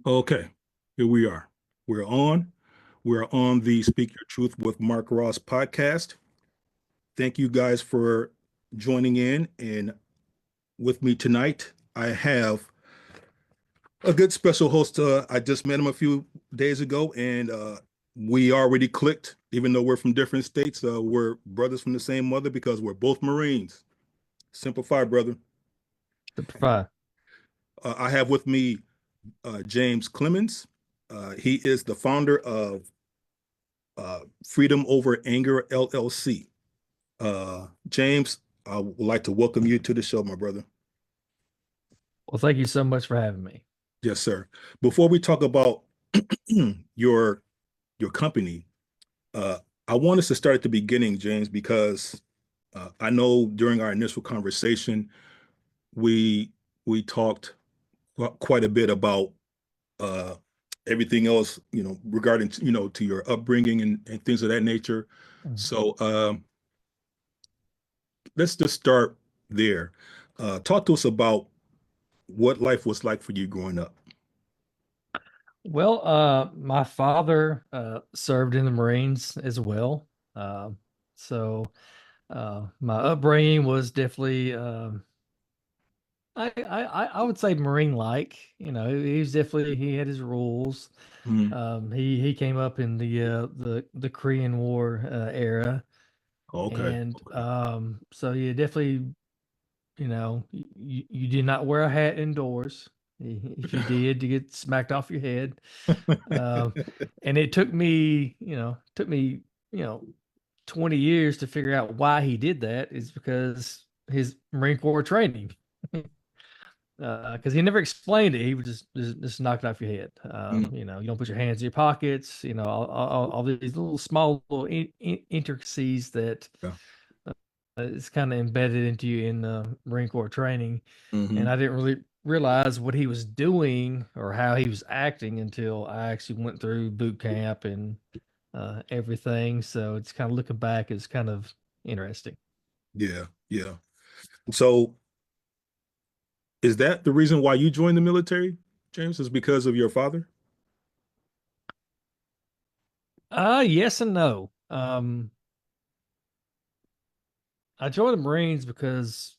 Okay, here we are. We're on. We're on the Speak Your Truth with Mark Ross podcast. Thank you guys for joining in. And with me tonight, I have a good special host. I just met him a few days ago, and we already clicked, even though we're from different states. We're brothers from the same mother because we're both Marines. Simplify, brother. Simplify. I have with me James Clemons. He is the founder of Freedom Over Anger LLC. James, I would like to welcome you to the show, my brother. Well, thank you so much for having me. Yes, sir. Before we talk about your company, I want us to start at the beginning, James, because I know during our initial conversation, we talked quite a bit about everything else, regarding, to your upbringing and things of that nature. Mm. So let's just start there. Talk to us about what life was like for you growing up. Well, my father served in the Marines as well. So my upbringing was definitely I would say Marine-like. He had his rules. Mm. He came up in the Korean War era. Okay. And so yeah, definitely, you did not wear a hat indoors. If you did, you get smacked off your head. And it took me, 20 years to figure out why he did that. Is because his Marine Corps training. Because he never explained it. He would just knock it off your head. You don't put your hands in your pockets. All these small little intricacies that Yeah. it's kind of embedded into you in the Marine Corps training. Mm-hmm. And I didn't really realize what he was doing or how he was acting until I actually went through boot camp and everything. So it's kind of looking back is kind of interesting. Yeah, yeah. So is that the reason why you joined the military, James? Is because of your father? Yes and no. I joined the Marines because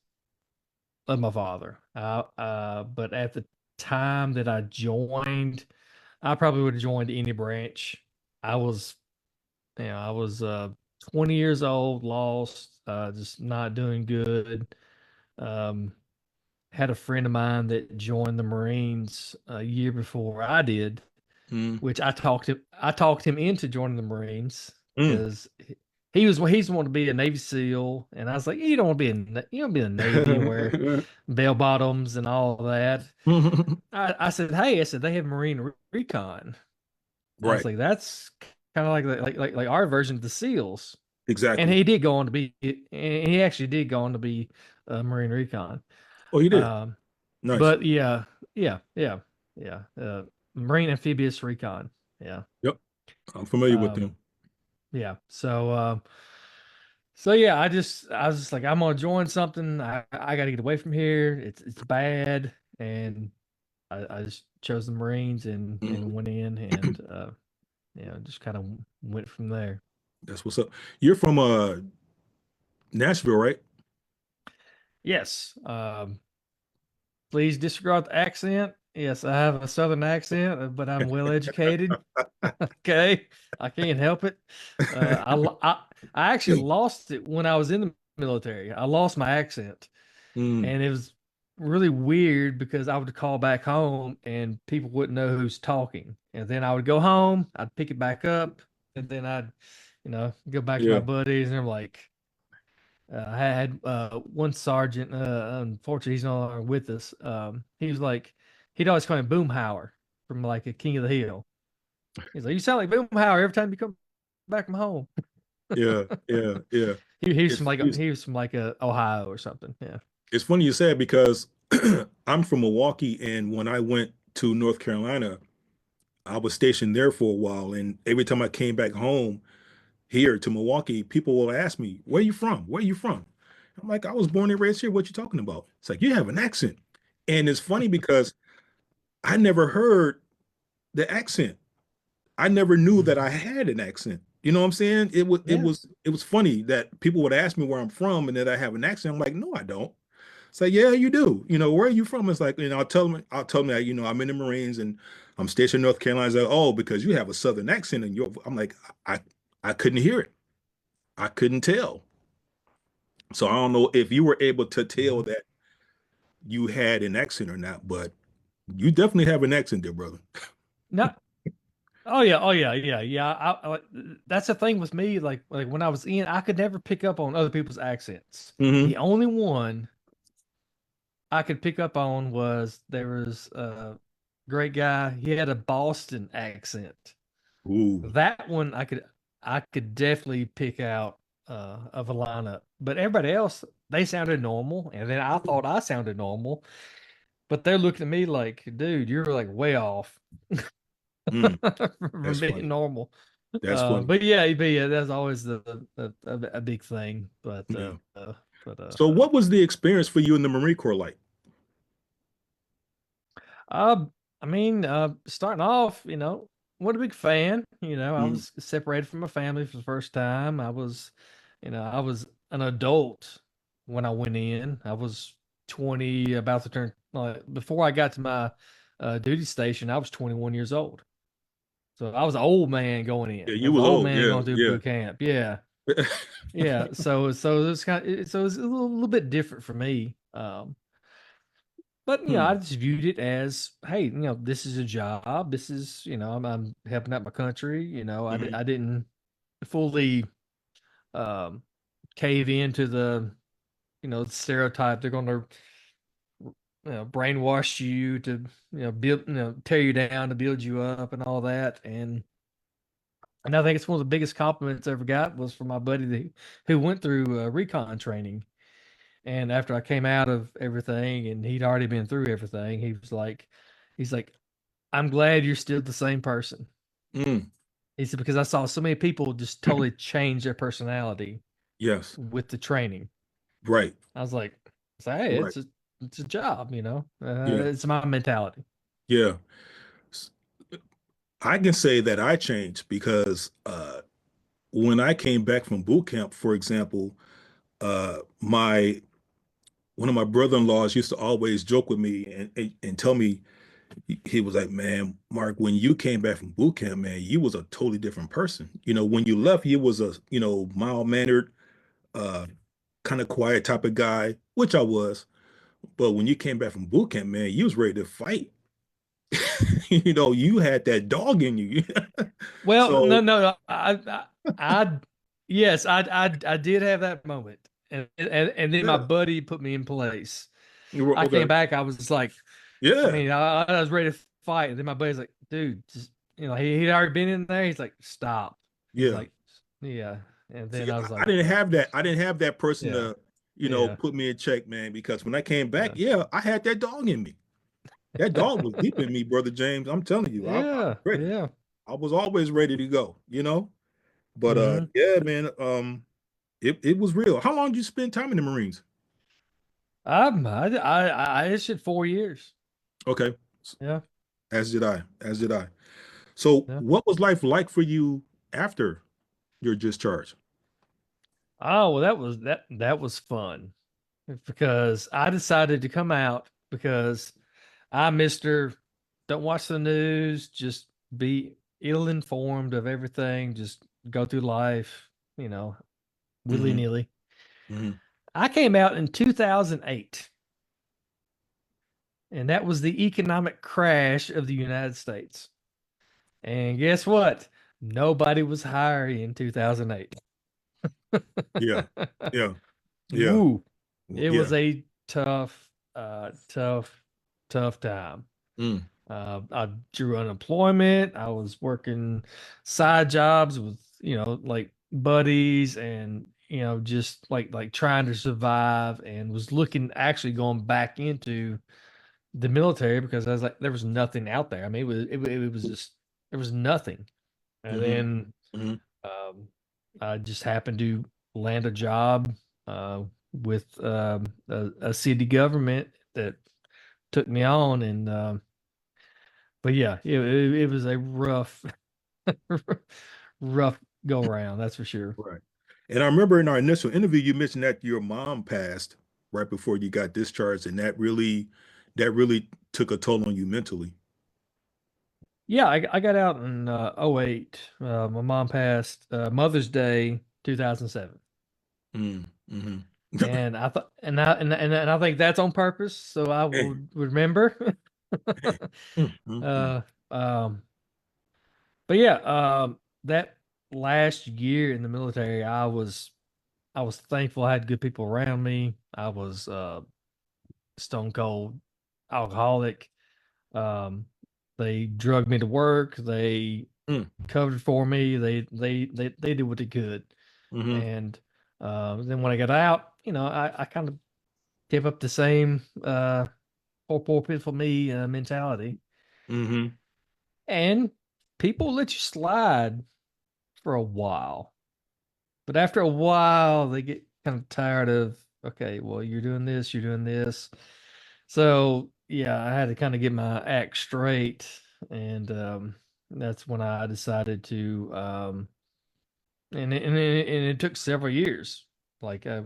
of my father. But at the time that I joined, I probably would have joined any branch. I was 20 years old, lost, just not doing good. Um, had a friend of mine that joined the Marines a year before I did, Mm. which I talked him into joining the Marines Mm. because he's wanting to be a Navy SEAL, and I was like, you don't want to be in the Navy and wear bell bottoms and all that. I said, hey, they have Marine Recon. I was Right. like, that's kind of like our version of the SEALs. And Exactly. he did go on to be, and he actually did go on to be Marine Recon. Oh, you did. Um, Nice. but yeah. Marine Amphibious Recon. Yeah. Yep. I'm familiar with Um, them. yeah. So yeah, I was just like, I'm gonna join something. I got to get away from here. It's bad, and I just chose the Marines and Mm. went in and just kind of went from there. That's what's up. You're from Nashville, right? Yes. Please disregard the accent. Yes, I have a Southern accent, but I'm well educated. Okay, I can't help it. I actually lost it when I was in the military. I lost my accent, Mm. and it was really weird because I would call back home and people wouldn't know who's talking. And then I would go home, I'd pick it back up, and then I'd, go back to my Yeah. buddies, and they're like, I had one sergeant. Unfortunately, he's no longer with us. He was like, he'd always call me Boomhauer from like a King of the Hill. He's like, you sound like Boomhauer every time you come back from home. Yeah. Yeah. Yeah. He was It's from like it's, he was from like Ohio or something. Yeah. it's funny you said because I'm from Milwaukee, and when I went to North Carolina, I was stationed there for a while, and every time I came back home here to Milwaukee, people will ask me, "Where you from? Where you from?" I'm like, "I was born and raised here. What you talking about?" It's like you have an accent, and it's funny because I never heard. the accent. I never knew that I had an accent. You know what I'm saying? Yeah. It was funny that people would ask me where I'm from and that I have an accent. I'm like, no, I don't. Say, yeah, you do. You know, where are you from? It's like, I'll tell them that, I'm in the Marines and I'm stationed in North Carolina. It's like, oh, because you have a Southern accent and I'm like, I I couldn't hear it. I couldn't tell. So I don't know if you were able to tell Mhm. that you had an accent or not, but you definitely have an accent there, brother. No. Oh yeah. Oh yeah. Yeah. Yeah. That's the thing with me. Like when I was in, I could never pick up on other people's accents. Mm-hmm. The only one I could pick up on was there was a great guy. He had a Boston accent. Ooh. That one I could definitely pick out of a lineup. But everybody else, they sounded normal, and then I thought I sounded normal, but they're looking at me like, dude, you're like way off Mm. from That's being funny. normal. That's funny. But yeah, that's always a big thing. Yeah. But So what was the experience for you in the Marine Corps like? Uh, I mean, starting off, what a big fan. I Mm. was separated from my family for the first time. I was an adult when I went in. I was 20, about to turn, before I got to my duty station, I was 21 years old. So I was an old man going in. Yeah, I you was was an old old. man Yeah, going through yeah. boot camp. Yeah. Yeah. So it was so it was a little bit different for me. But I Hmm. just viewed it as, hey, this is a job. This is, I'm helping out my country. Hmm. I didn't fully um, cave into the, stereotype. They're going to, brainwash you to, build, tear you down to build you up and all that. And I think it's one of the biggest compliments I ever got was from my buddy who went through recon training. And after I came out of everything and he'd already been through everything, he's like, I'm glad you're still the same person. Mm. He said, because I saw so many people just totally change their personality Yes. with the training. Right. I was like, hey, Right. it's a job, Yeah. it's my mentality. Yeah. S- I can say that I changed because when I came back from boot camp, for example, my one of my brother-in-laws used to always joke with me and tell me he was like, "Man, Mark, when you came back from boot camp, man, you was a totally different person. When you left, you was a mild-mannered, uh, kind of quiet type of guy, which I was. But when you came back from boot camp, man, you was ready to fight. You had that dog in you. Well, So, no, I yes, I did have that moment. And then my yeah, buddy put me in place. you were I came okay. back, I was like, Yeah, I was ready to fight. And then my buddy's like, dude, just, he'd already been in there. He's like, stop. He's yeah. like, yeah. And See, then I was I like, didn't have that. I didn't have that person yeah, to, yeah, put me in check, man. Because when I came back, yeah, yeah, I had that dog in me. That dog was deep in me, brother James. I'm telling you, I was yeah, ready. yeah. I was always ready to go. But Hmm. yeah, man, it was real. How long did you spend time in the Marines? I issued 4 years. Okay, Yeah, as did I. As did I. So, yeah. what was life like for you after your discharge? Oh, well, that was fun because I decided to come out because I, Mister, don't watch the news, just be ill informed of everything, just go through life, willy Hmm. nilly. Hmm. I came out in 2008, and that was the economic crash of the United States. And guess what? Nobody was hiring in 2008. Yeah, yeah, yeah, Woo. It yeah. was a tough, tough, tough time. Mm. I drew unemployment. I was working side jobs with, like buddies and, just like trying to survive, and was looking actually going back into the military because I was like, there was nothing out there. I mean, it was just, there was nothing. And Hmm. then Hmm. um, I just happened to land a job with a city government that took me on, and but yeah, it was a rough, rough go around. That's for sure. Right. And I remember in our initial interview, you mentioned that your mom passed right before you got discharged, and that really took a toll on you mentally. Yeah, I got out in '08. My mom passed Mother's Day 2007. Mm, hmm And I thought, and I think that's on purpose, so I Hey, would remember. hey. Mm, mm, mm, uh, um, but yeah, that last year in the military, I was thankful I had good people around me. I was stone cold alcoholic. Um, they drugged me to work. They mm, covered for me. They did what they could. mhm, And then when I got out, I kind of kept up the same poor pitiful me mentality. mhm, And people let you slide for a while. But after a while, they get kind of tired of, okay, well, you're doing this, you're doing this. So yeah, I had to kind of get my act straight. And that's when I decided to, and it took several years, like a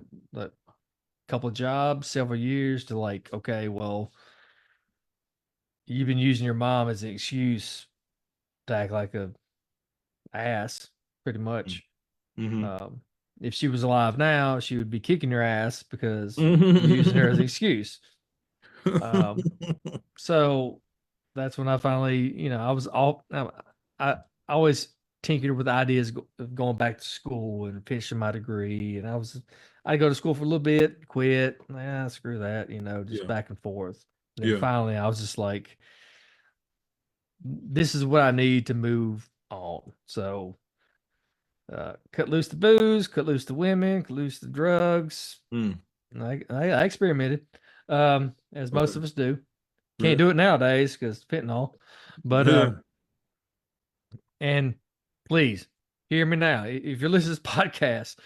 couple of jobs, several years to like, okay, well, you've been using your mom as an excuse to act like a ass, pretty much. mhm, Um, if she was alive now, she would be kicking your ass because you're using her as an mhm. excuse. Um, so that's when I finally, I was all I always tinkered with ideas of going back to school and finishing my degree, and I'd go to school for a little bit, quit, screw that, just Yeah, back and forth. And then yeah. finally, I was just like, this is what I need to move on. So cut loose the booze, cut loose the women, cut loose the drugs. Mm, And I experimented, as most okay. of us do. Can't Yeah, do it nowadays because fentanyl. But yeah. and please hear me now. If you're listening to this podcast,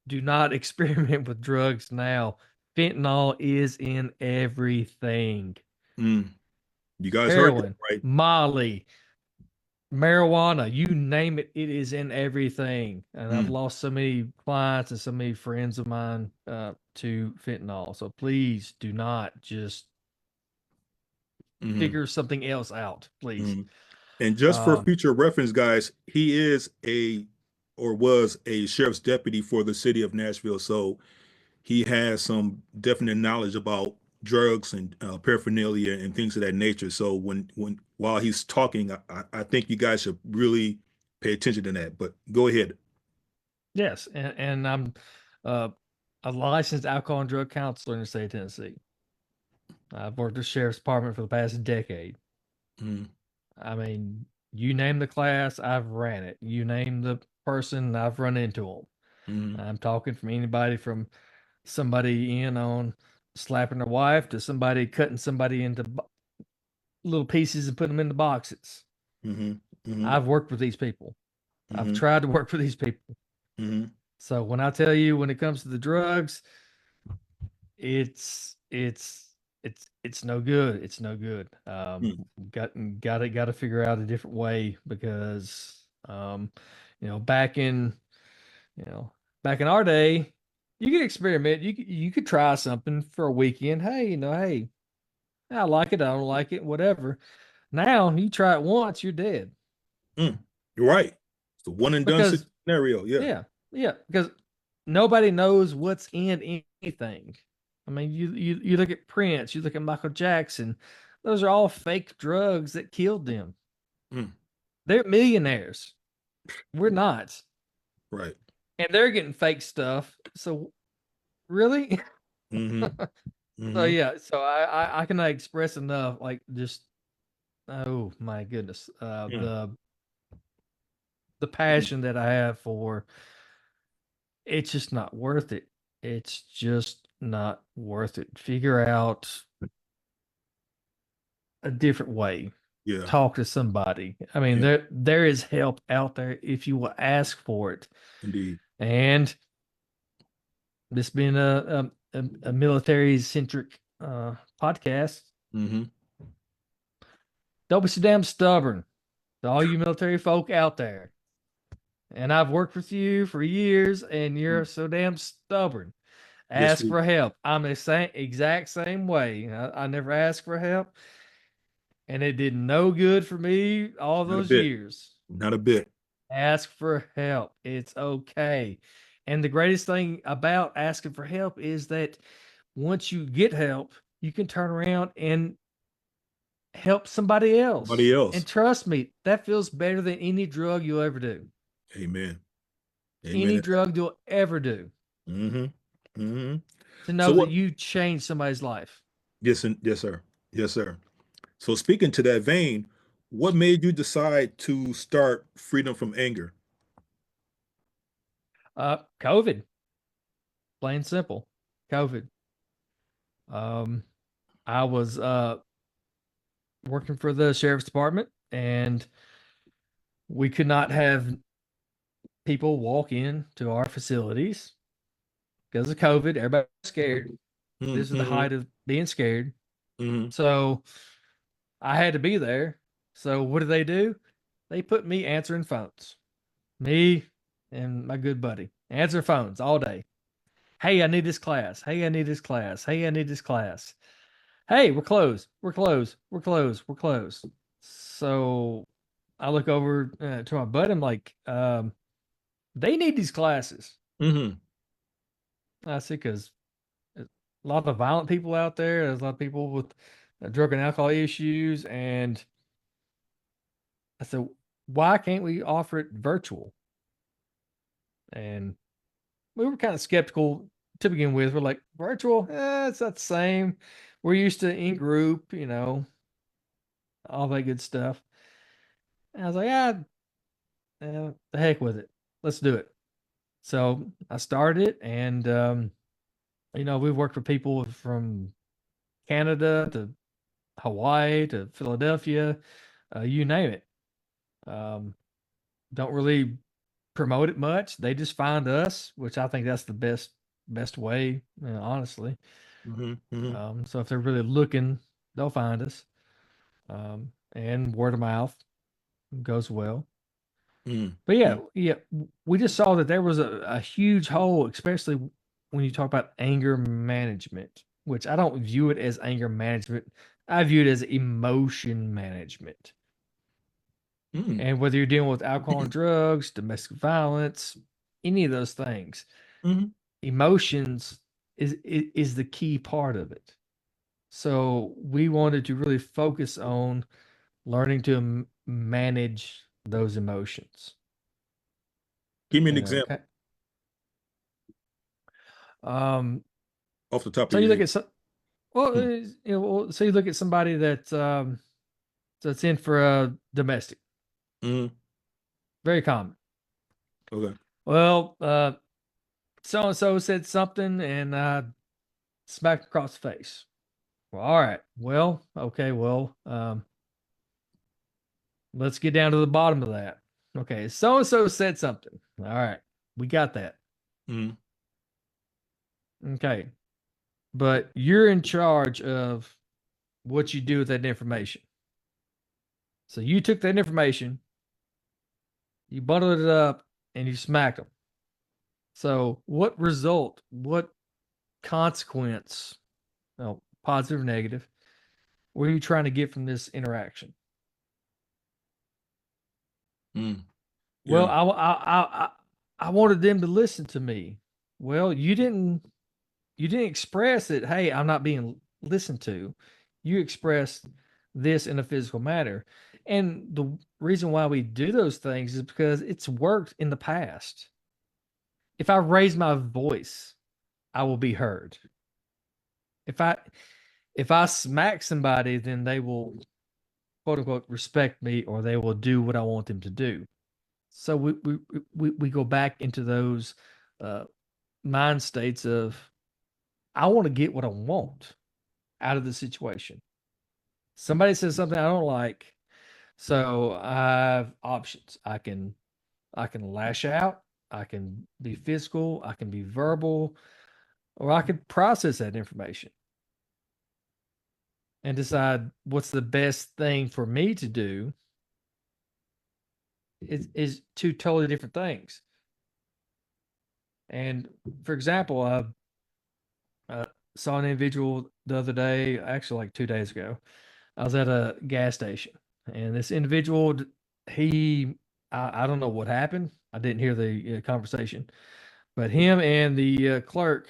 do not experiment with drugs now. Fentanyl is in everything. Mm. You guys heard that Heroin, right? Molly, marijuana, you name it, it is in everything. And I've Mm, lost so many clients and so many friends of mine to fentanyl. So please do not just mhm, figure something else out, please. mhm. And just for Um, future reference, guys, he is a or was a sheriff's deputy for the city of Nashville. So he has some definite knowledge about drugs and paraphernalia and things of that nature. So while he's talking, I think you guys should really pay attention to that. But go ahead. yes, and I'm uh, a licensed alcohol and drug counselor in the state of Tennessee. I've worked at the sheriff's department for the past decade. Mm, I mean, you name the class, I've ran it. You name the person, I've run into them. mm, I'm talking from anybody from somebody in on slapping their wife to somebody cutting somebody into little pieces and putting them into boxes. mm, mm, I've worked with these people. I've mm, tried to work with these people. mm, So when I tell you, when it comes to the drugs, it's it's it's no good. It's no good. mm, Got to figure out a different way because you know, back in you know, back in our day, you could experiment. You could try something for a weekend. Hey, hey, I like it, I don't like it, whatever. Now you try it once, you're dead. mm. You're right. It's a one and done Because scenario. Yeah. yeah, yeah, because nobody knows what's in anything. I mean, you look at Prince, you look at Michael Jackson, those are all fake drugs that killed them. Mm, They're millionaires. We're not. right. And they're getting fake stuff. So really? Mm-hmm. So Mm-hmm. yeah, so I cannot express enough, like just oh my goodness. Yeah. The passion that I have for it's just not worth it. It's just not worth it. Figure out a different way. Yeah. Talk to somebody. I mean, Yeah. there is help out there if you will ask for it. Indeed. And this being a military centric podcast, Mm-hmm. Don't be so damn stubborn. To all you military folk out there. And I've worked with you for years, and you're so damn stubborn. Yes, Ask for help. I'm the exact same way. I never asked for help, and it did no good for me all not a those bit. years. Not a bit. Ask for help. It's okay. And the greatest thing about asking for help is that once you get help, you can turn around and help somebody Somebody else. And else. trust me, that feels better than any drug you'll ever do. Amen. Amen Any to that. drug you'll ever do. Mm-hmm. Mm-hmm. To So know that what? you changed somebody's life. Yes, yes, sir. Yes, sir. So speaking to that vein, what made you decide to start Freedom from Anger? COVID, plain simple. COVID. Um, I was working for the sheriff's department, and we could not have people walk in to our facilities because of COVID. Everybody was scared. This is the Mm-hmm. height of being scared. Mm-hmm. So I had to be there. So what do? They put me answering phones. Me and my good buddy answer phones all day. Hey, I need this class. Hey, I need this class. Hey, I need this class. Hey, we're closed. We're closed. We're closed. We're closed. So I look over to my buddy. I'm like, they need these classes. Mm-hmm. I said, because a lot of violent people out there. There's a lot of people with drug and alcohol issues. And I said, why can't we offer it virtual? And we were kind of skeptical to begin with. We're like, virtual? It's not the same. We're used to in group, all that good stuff. And I was like, the heck with it. Let's do it. So I started it, and we've worked with people from Canada to Hawaii to Philadelphia, you name it. Um, don't really promote it much. They just find us, which I think that's the best way, honestly. Mm-hmm. Mm-hmm. So if they're really looking, they'll find us. And word of mouth goes well. But Mm-hmm. yeah, we just saw that there was a huge hole, especially when you talk about anger management, which I don't view it as anger management. I view it as emotion management. Mm-hmm. And whether you're dealing with alcohol and drugs, domestic violence, any of those things, Mm-hmm. emotions is the key part of it. So we wanted to really focus on learning to manage those emotions. Give me an Okay. example Um, off the top so of you your look head. at Hmm. so you look at somebody that's in for a domestic, Mm-hmm. very common. Okay. Well, so and so said something, and smacked across the face. Well, all right. Well, okay. Well, let's get down to the bottom of that. Okay, so and so said something. All right, we got that. Mm-hmm. Okay, but you're in charge of what you do with that information. So you took that information, you bundled it up, and you smacked them. So what result, what consequence, positive or negative, were you trying to get from this interaction? Mm-hmm. Well, Yeah. I wanted them to listen to me. Well, you didn't express it. Hey, I'm not being listened to. You expressed this in a physical manner. And the reason why we do those things is because it's worked in the past. If I raise my voice, I will be heard. If I if I smack somebody, then they will quote unquote respect me, or they will do what I want them to do. So we go back into those uh, mind states of I want to get what I want out of the situation. Somebody says something I don't like, so I have options. I can lash out, I can be physical, I can be verbal, or I could process that information. and decide what's the best thing for me to do is two totally different things. And for example, saw an individual the other day, actually like 2 days ago. I was at a gas station, and this individual, I don't know what happened. I didn't hear the conversation, but him and the clerk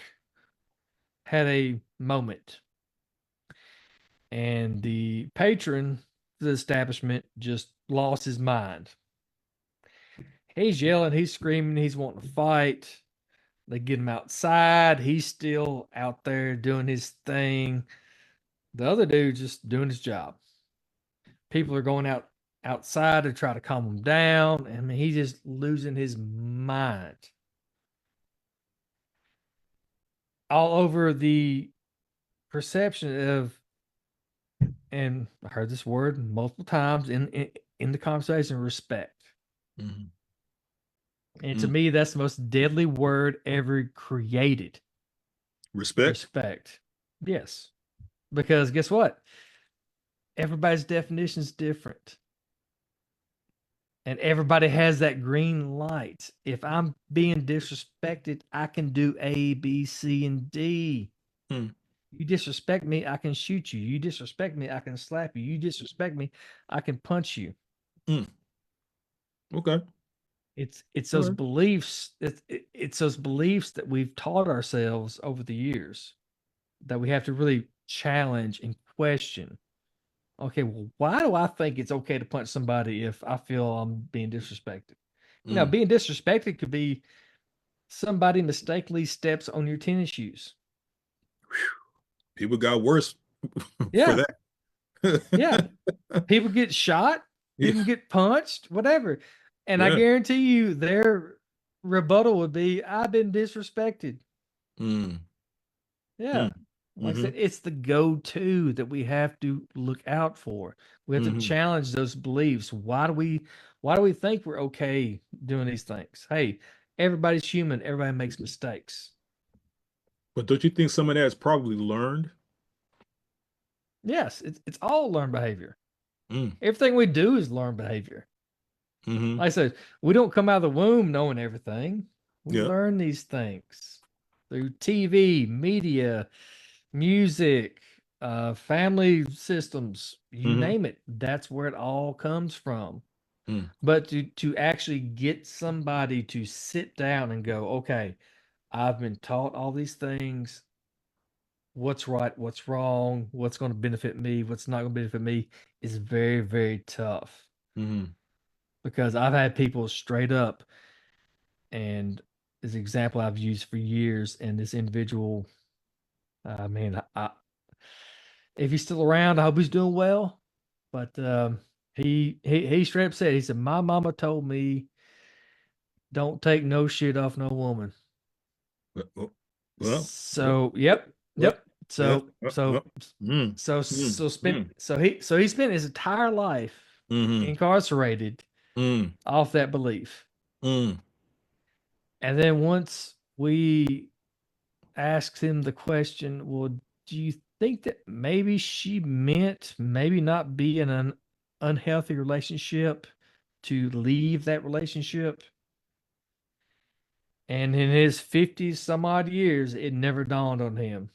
had a moment, and the patron of the establishment just lost his mind. He's yelling, he's screaming, he's wanting to fight. They get him outside. He's still out there doing his thing. The other dude just doing his job. People are going outside to try to calm him down. I mean, he's just losing his mind. All over the perception of, and I heard this word multiple times in the conversation, respect. Mm-hmm. And to me, that's the most deadly word ever created. Respect? Respect. Yes. Because guess what? Everybody's definition is different. And everybody has that green light. If I'm being disrespected, I can do A, B, C, and D. Hmm. You disrespect me, I can shoot you. You disrespect me, I can slap you. You disrespect me, I can punch you. Okay. It's those beliefs. It's those beliefs that we've taught ourselves over the years that we have to really challenge and question. Okay, well, why do I think it's okay to punch somebody if I feel I'm being disrespected? You know, being disrespected could be somebody mistakenly steps on your tennis shoes. People got worse Yeah. for that. Yeah. People get shot, people get punched, whatever. And I Yeah. guarantee you their rebuttal would be, I've been disrespected. Yeah. Like I said, it's the go-to that we have to look out for. We have to challenge those beliefs. Why do we think we're okay doing these things? Hey, everybody's human. Everybody makes mistakes. But don't you think some of that is probably learned? Yes, it's all learned behavior. Everything we do is learned behavior. Like I said, we don't come out of the womb knowing everything. We learn these things through TV, media, music, family systems, you name it. That's where it all comes from. But to actually get somebody to sit down and go, okay, I've been taught all these things. What's right? What's wrong? What's going to benefit me? What's not going to benefit me is very, very tough. Because I've had people straight up, and this example I've used for years, and this individual, man, if he's still around, I hope he's doing well. But he straight up said, he said, my mama told me, don't take no shit off no woman. Well, so yep. So he spent his entire life incarcerated off that belief. And then once we asked him the question, well, do you think that maybe she meant maybe not be in an unhealthy relationship to leave that relationship? And in his 50s some odd years, it never dawned on him.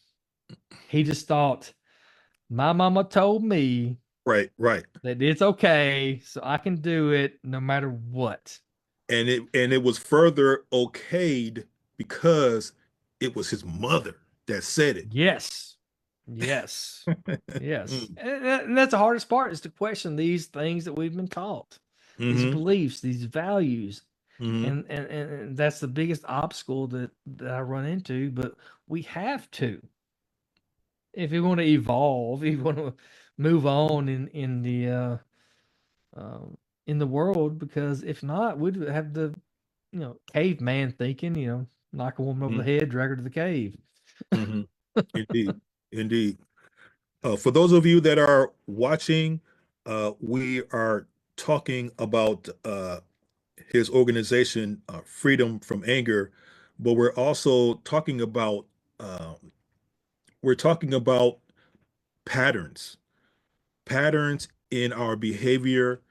He just thought, my mama told me right that it's okay, so I can do it no matter what. And it was further okayed because it was his mother that said it. Yes. Yes. Yes. And that's the hardest part, is to question these things that we've been taught, these beliefs, these values. And that's the biggest obstacle that I run into, but we have to. If we want to evolve, if we want to move on in the world, because if not, we'd have the caveman thinking, knock a woman over the head, drag her to the cave. Indeed. For those of you that are watching, we are talking about his organization, Freedom from Anger, but we're also talking about patterns. patterns in our behavior,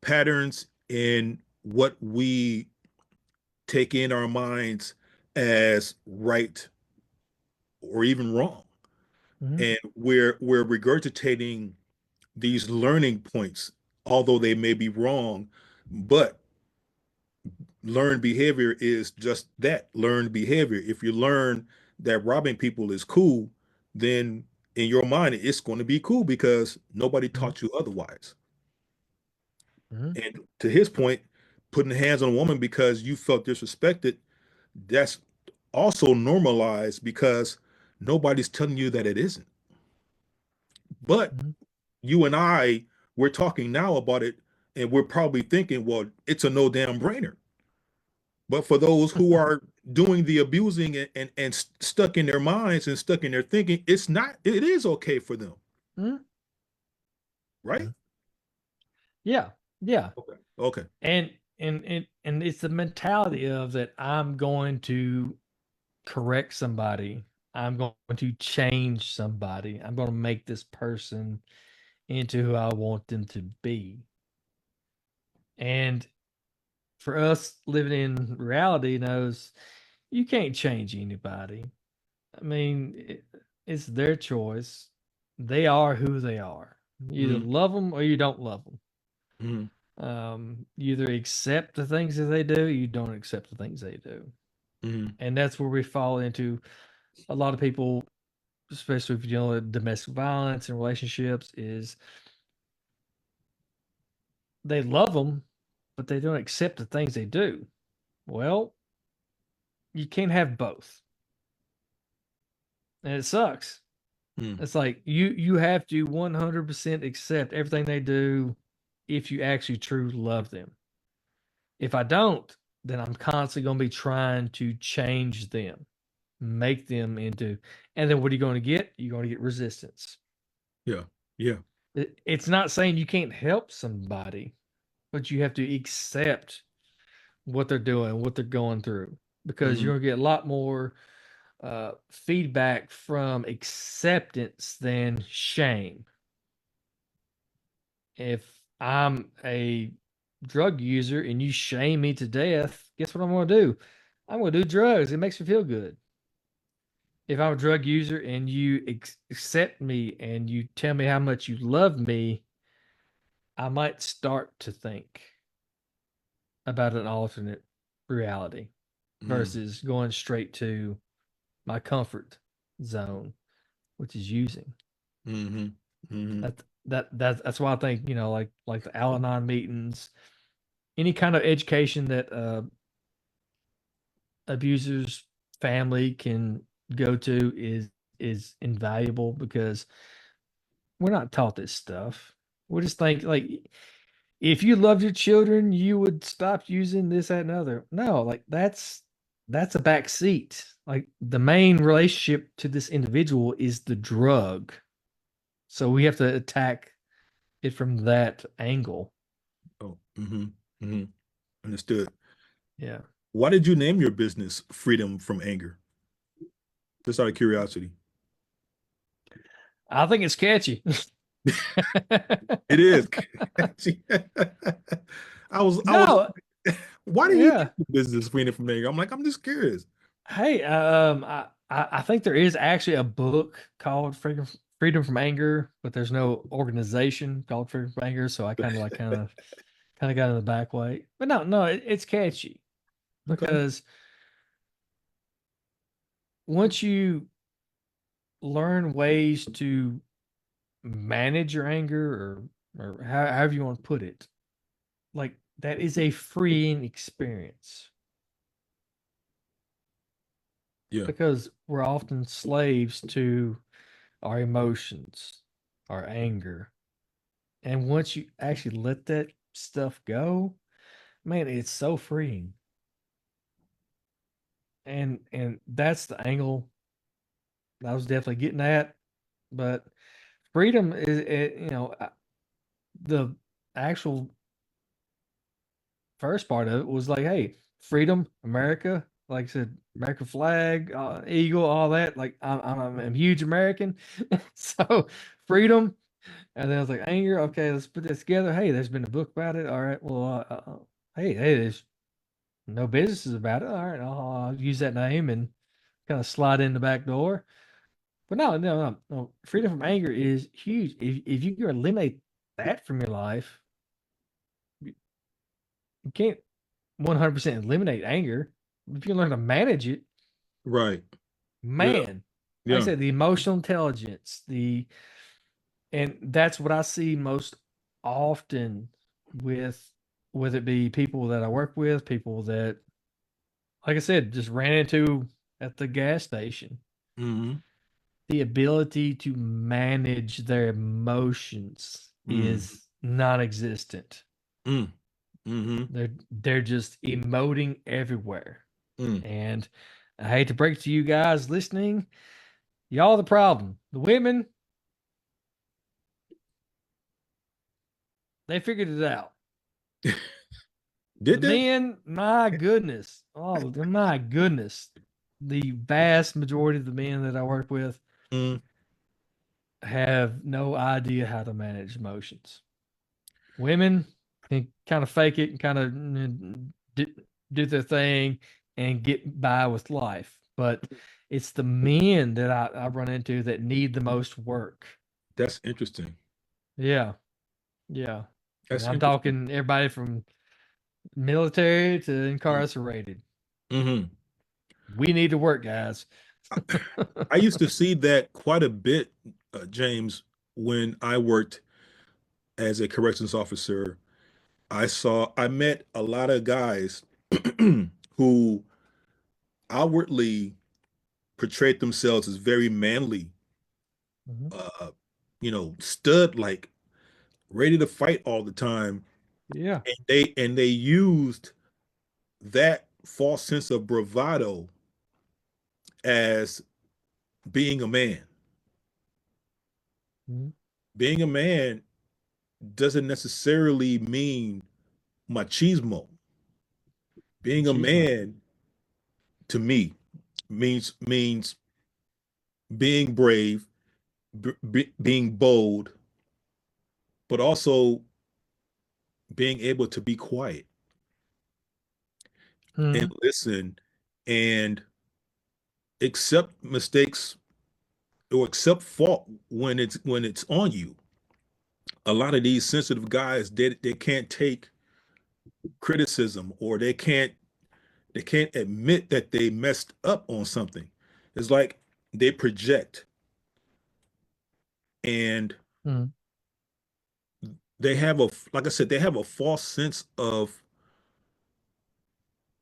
patterns in what we take in our minds as right or even wrong. Mhm. And we're regurgitating these learning points, although they may be wrong, but learned behavior is just that, learned behavior. If you learn that robbing people is cool, then in your mind it's going to be cool because nobody Mhm. taught you otherwise. Mhm. And to his point, putting hands on a woman because you felt disrespected, that's also normalized because nobody's telling you that it isn't. But Mhm. you and I, we're talking now about it, and we're probably thinking, well, it's a no damn brainer. But for those who are doing the abusing and stuck in their minds and stuck in their thinking, it's not, it is okay for them, Mhm. right? Mhm. Yeah. Yeah. Okay. Okay. And and it's the mentality of that I'm going to correct somebody. I'm going to change somebody. I'm going to make this person into who I want them to be. And for us living in reality knows you can't change anybody. I mean, it's their choice. They are who they are. You either Mm-hmm. love them or you don't love them. Mm-hmm. You either accept the things that they do, or you don't accept the things they do. Mm-hmm. And that's where we fall into a lot of people, especially if you're dealing with domestic violence and relationships, is they love them, but they don't accept the things they do. Well, you can't have both. And it sucks. Mm-hmm. It's like you have to 100% accept everything they do if you actually truly love them. If I don't, then I'm constantly going to be trying to change them, make them into, and then what are you going to get? You're going to get resistance. Yeah. Yeah. It's not saying you can't help somebody, but you have to accept what they're doing, what they're going through, because Mm-hmm. you're going to get a lot more feedback from acceptance than shame. If I'm a drug user and you shame me to death, guess what I'm going to do? I'm going to do drugs. It makes me feel good. If I'm a drug user and you accept me and you tell me how much you love me, I might start to think about an alternate reality versus going straight to my comfort zone, which is using. Mm-hmm. Mm-hmm. That's why I think, like the Al-Anon meetings, any kind of education that abusers family can go to is invaluable because we're not taught this stuff. We just think like if you loved your children, you would stop using this, that, and other. No, like that's a back seat. Like the main relationship to this individual is the drug. So we have to attack it from that angle. Oh. Mm-hmm. Mm-hmm. Understood. Yeah. Why did you name your business Freedom from Anger? Just out of curiosity. I think it's catchy. It is. I was No, why did you name yeah. the business Freedom from Anger? I'm like, I'm just curious. Hey, I think there is actually a book called Freedom from Anger, but there's no organization called Freedom from Anger, so I kind of got in the back way. But no, it's catchy Okay. because once you learn ways to manage your anger or however you want to put it, like that is a freeing experience Yeah. because we're often slaves to our emotions, our anger. And once you actually let that stuff go, man, it's so freeing. And that's the angle I was definitely getting at. But freedom is, the actual first part of it was like, hey, freedom, America. Like I said, American flag, eagle, all that. Like I'm a huge American, so freedom. And then I was like, anger. Okay, let's put this together. Hey, there's been a book about it. All right. Well, hey, there's no businesses about it. All right, I'll use that name and kind of slide in the back door. But no. Freedom from anger is huge. If you can eliminate that from your life, you can't 100% eliminate anger. If you learn to manage it, Right. Yeah. man, like I Yeah. said, the emotional intelligence, and that's what I see most often with whether it be people that I work with, people that, like I said, just ran into at the gas station. Mm-hmm. The ability to manage their emotions Mm. is non-existent. Mm. Mm-hmm. They're just emoting everywhere. Mm. And I hate to break it to you guys listening, y'all the problem. The women, they figured it out. The Did they? men, my goodness. Oh, my goodness. The vast majority of the men that I work with Mm. have no idea how to manage emotions. Women can kind of fake it and kind of do their thing and get by with life. But it's the men that I run into that need the most work. That's interesting. Yeah. Yeah. And That's I'm interesting. talking everybody from military to incarcerated. Mm-hmm. We need to work, guys. I used to see that quite a bit, James, when I worked as a corrections officer. I met a lot of guys who outwardly portrayed themselves as very manly, Mhm. uh, stud like, ready to fight all the time. Yeah. And they used that false sense of bravado as being a man. Mhm. Being a man doesn't necessarily mean machismo. Being a Machismo. man to me means being brave, being bold, but also being able to be quiet and Mhm. listen and accept mistakes or accept fault when it's on you. A lot of these sensitive guys, they can't take criticism, or they can't admit that they messed up on something. It's like they project, and Mhm. they have a, like I said, they have a false sense of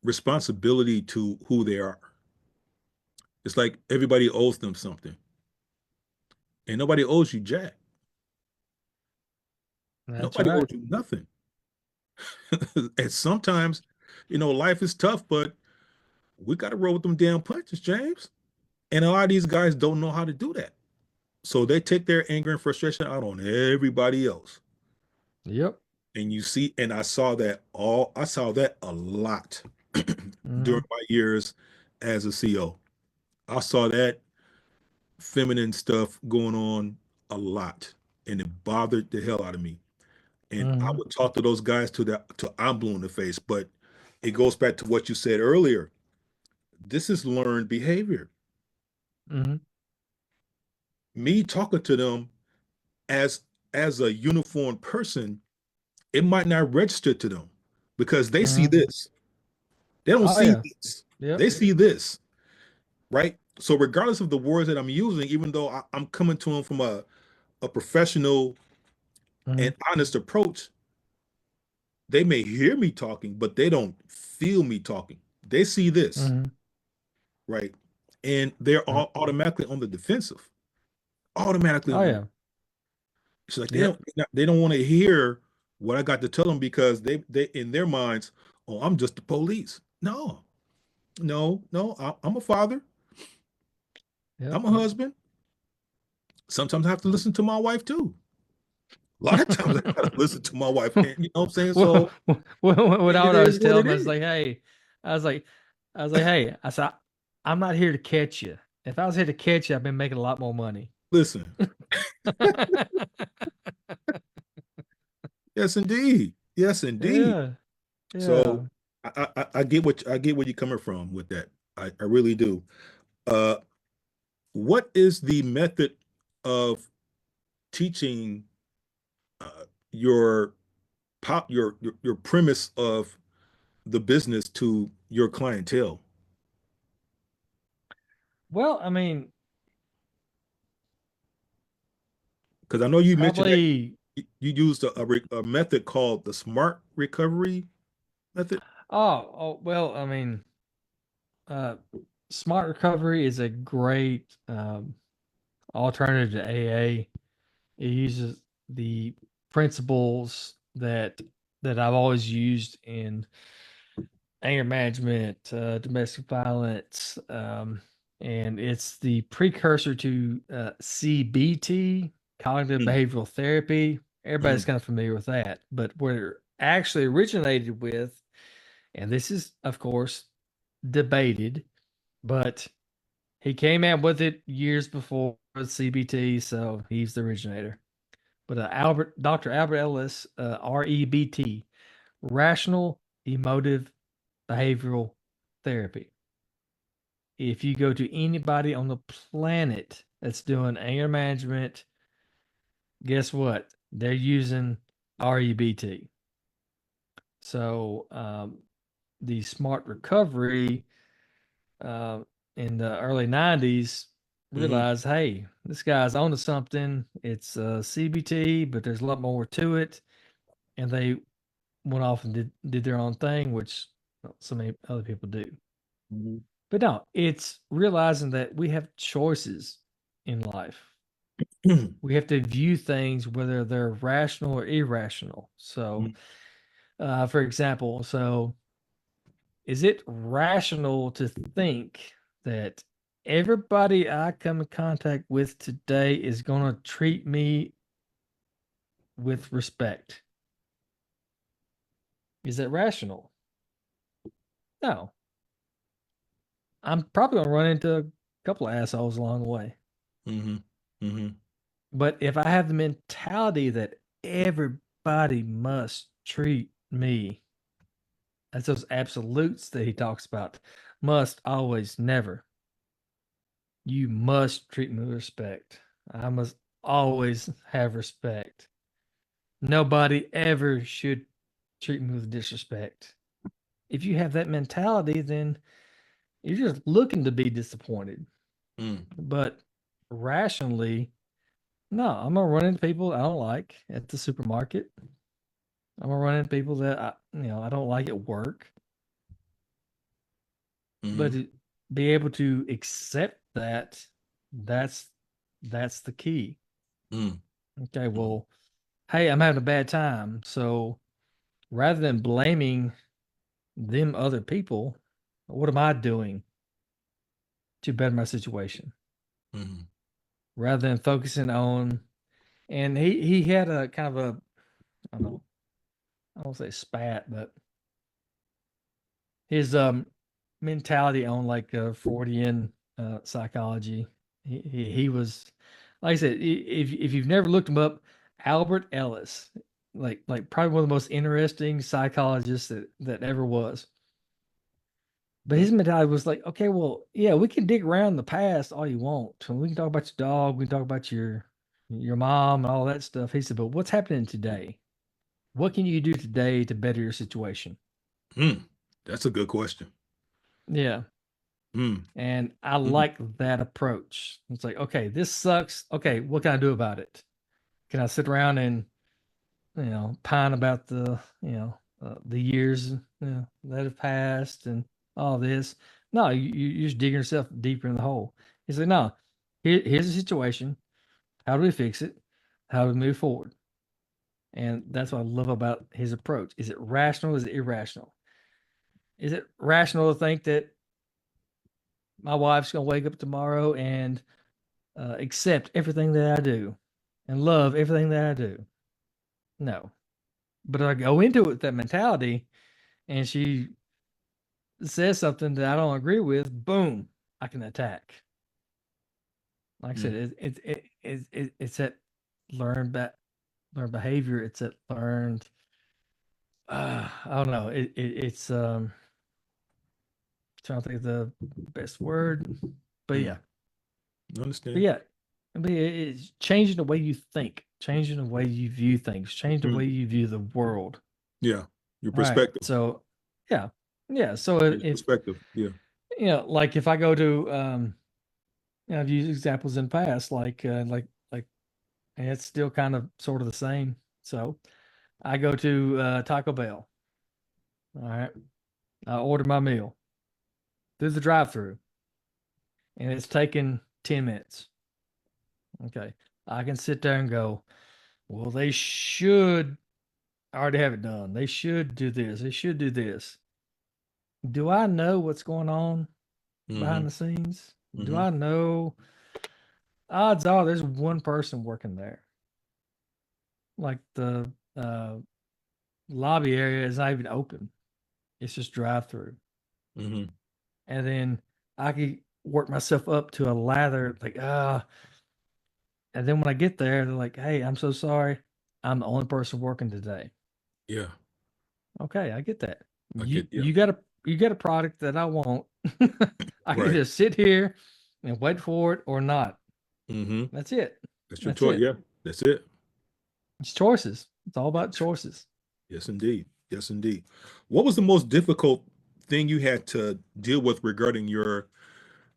responsibility to who they are. It's like everybody owes them something, and nobody owes you jack. That's Nobody owes right. you nothing. And sometimes, life is tough, but we got to roll with them damn punches, James. And a lot of these guys don't know how to do that. So they take their anger and frustration out on everybody else. Yep. And I saw that a lot during Mhm. my years as a CO. I saw that feminine stuff going on a lot, and it bothered the hell out of me. And I Mhm. would talk to those guys till I'm blue in the face. But it goes back to what you said earlier. This is learned behavior. Mhm. Me talking to them as as a uniformed person, it might not register to them because they see Mhm. this. They don't Oh see yeah. this. Yep. They see this, right? So regardless of the words that I'm using, even though I'm coming to them from a professional and Mhm. honest approach, they may hear me talking, but they don't feel me talking. They see this, Mhm. right? And they're Yep. all automatically on the defensive. Automatically Oh on the, yeah. it's like Yep. they don't want to hear what I got to tell them because they in their minds, oh, I'm just the police. No, no, I'm a father. Yep. I'm a husband. Sometimes I have to listen to my wife too. A lot of times I gotta listen to my wife, and you know what I'm saying? Well, So what I it would is always what tell it them is is. like, hey, I was like, hey, I said, I'm not here to catch you. If I was here to catch you, I've been making a lot more money. Listen, Yes, indeed. Yes, indeed. Yeah. So Yeah. I get I get where you're coming from with that. I really do. Uh, what is the method of teaching uh, your your premise of the business to your clientele? Well, I mean, Because I know you mentioned that probably, you used a method called the SMART recovery method. well, I mean, uh, Smart Recovery is a great alternative to AA. It uses the principles that I've always used in anger management, domestic violence, and it's the precursor to CBT, cognitive Mm, behavioral therapy. Everybody's mm, kind of familiar with that, but where it actually originated with, and this is, of course, debated, but he came out with it years before CBT, so he's the originator. But Dr. Albert Ellis, REBT, Rational Emotive Behavioral Therapy. If you go to anybody on the planet that's doing anger management, guess what? They're using REBT. So the Smart Recovery uh, in the early 90s mhm, realized, hey, this guy's onto something. It's CBT, but there's a lot more to it. And they went off and did their own thing, which so many other people do. mhm, But no, it's realizing that we have choices in life. mhm, We have to view things whether they're rational or irrational. So, for example, is it rational to think that everybody I come in contact with today is going to treat me with respect? Is that rational? No. I'm probably going to run into a couple of assholes along the way. mhm, mhm, But if I have the mentality that everybody must treat me, that's those absolutes that he talks about. Must, always, never. You must treat me with respect. I must always have respect. Nobody ever should treat me with disrespect. If you have that mentality, then you're just looking to be disappointed. mm, But rationally, no, I'm gonna run into people I don't like at the supermarket. I'm gonna run into people that I don't like at work. But mhm, to be able to accept that, that's that's the key. mm, Okay, mm, well, hey, I'm having a bad time. So rather than blaming them other people, what am I doing to better my situation? mhm, Rather than focusing on, and he had a kind of a, I don't know, I won't say spat, but his mentality on like Freudian psychology. He was, like I said, if you've never looked him up, Albert Ellis, like probably one of the most interesting psychologists that ever was. But mm, his mentality was like, okay, well, yeah, we can dig around the past all you want. And we can talk about your dog, we can talk about your mom and all that stuff. He said, but what's happening today? What can you do today to better your situation? mm. That's a good question. Yeah. Mm, And I mm, like that approach. It's like, okay, this sucks. Okay, what can I do about it? Can I sit around and pine about the years that have passed and all this? No, you're just digging yourself deeper in the hole. You say, no, here's the situation. How do we fix it? How do we move forward? And that's what I love about his approach. Is it rational? Is it irrational? Is it rational to think that my wife's gonna wake up tomorrow and accept everything that I do and love everything that I do? No. But I go into it with that mentality and she says something that I don't agree with, boom, I can attack. Like I said, mm, it's that learn back behavior. It's at learned. I don't know. It's trying to think of the best word, but yeah, I understand. but yeah, I mean, it's changing the way you think, changing the way you view things, changing the way you view the world. Yeah, your All right. perspective. So, yeah, yeah. So Your if perspective. Yeah. like if I go to, I've used examples in the past, like, and it's still kind of sort of the same. So I go to Taco Bell. All right. I order my meal through the drive-through, and it's taken 10 minutes. Okay. I can sit there and go, well, they should already have it done. They should do this. They should do this. Do I know what's going on behind the scenes? Do I know? Odds are there's one person working there. Like the lobby area is not even open. It's just drive through. And then I could work myself up to a lather, like, and then when I get there, they're like, hey, I'm so sorry. I'm the only person working today. Yeah. Okay, I get that. I You get. Yeah. you got a product that I want. I can Right. just sit here and wait for it or not. Mm-hmm. That's it. That's your That's choice. it. Yeah. That's it. It's choices. It's all about choices. Yes, indeed. Yes, indeed. What was the most difficult thing you had to deal with regarding your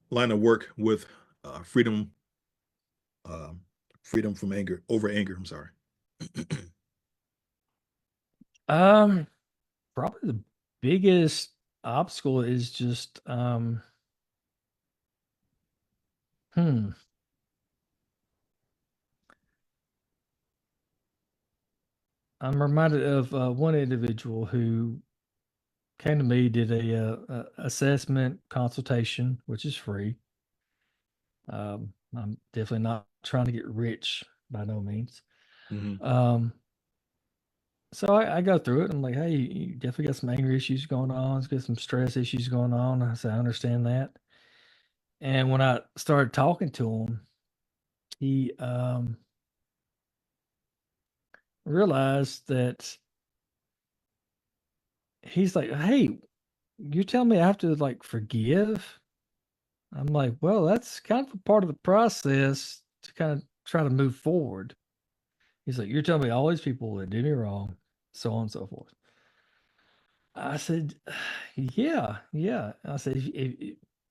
line of work with freedom, freedom from anger, over anger? I'm sorry. Probably the biggest obstacle is just hmm. I'm reminded of one individual who came to me, did a assessment consultation, which is free. I'm definitely not trying to get rich by no means. Mm-hmm. So I go through it. I'm like, hey, you definitely got some anger issues going on. It's got some stress issues going on. I said, I understand that. And when I started talking to him, he realized that he's like, hey, you tell me I have to like forgive? I'm like, well, that's kind of a part of the process to kind of try to move forward. He's like, you're telling me all these people that did me wrong, so on and so forth. I said, yeah, yeah. I said,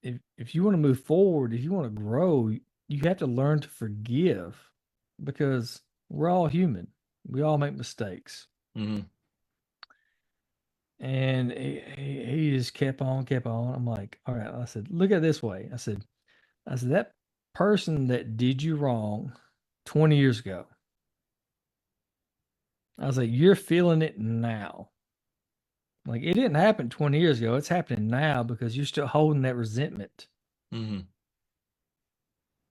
if you want to move forward, if you want to grow, you have to learn to forgive because we're all human. We all make mistakes. Mm-hmm. And he just kept on, kept on. I'm like, all right. I said, look at it this way. I said, that person that did you wrong 20 years ago, I was like, you're feeling it now. Like it didn't happen 20 years ago. It's happening now because you're still holding that resentment. Mm-hmm.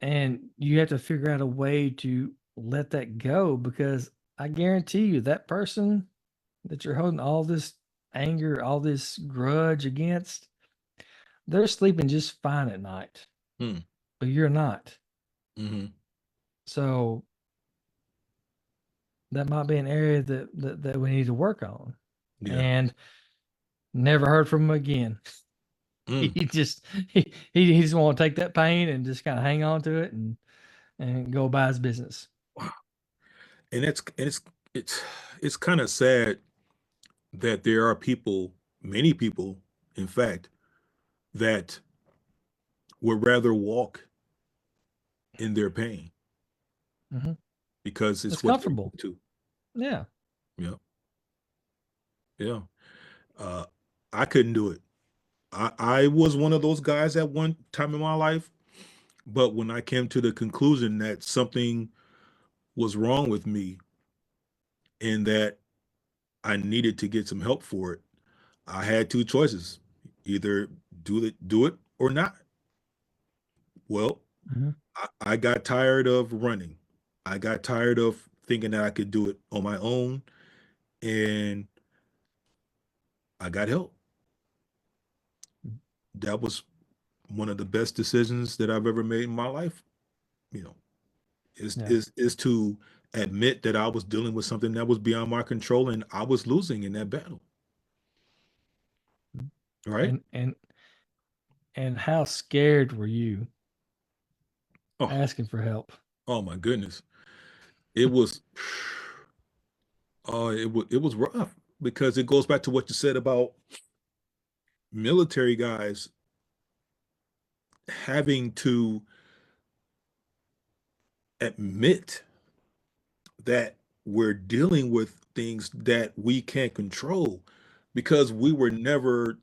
And you have to figure out a way to let that go because I guarantee you that person that you're holding all this anger, all this grudge against, they're sleeping just fine at night, Mm-hmm. but you're not. Mm-hmm. So that might be an area that we need to work on. Yeah. And never heard from him again. Mm. He just he just want to take that pain and just kind of hang on to it and go by his business. Wow. And it's it's kind of sad that there are people, many people, in fact, that would rather walk in their pain Mm-hmm. because It's it's what they're comfortable. used to. Yeah. Yeah. Yeah. I couldn't do it. I was one of those guys at one time in my life, but when I came to the conclusion that something was wrong with me and that I needed to get some help for it, I had two choices: either do it or not. Well, Mm-hmm. I got tired of running. I got tired of thinking that I could do it on my own, and I got help. That was one of the best decisions that I've ever made in my life. You know, Yeah. is to admit that I was dealing with something that was beyond my control and I was losing in that battle. Right? And how scared were you Oh, asking for help? oh my goodness. It was it was rough because it goes back to what you said about military guys having to admit that we're dealing with things that we can't control because we were never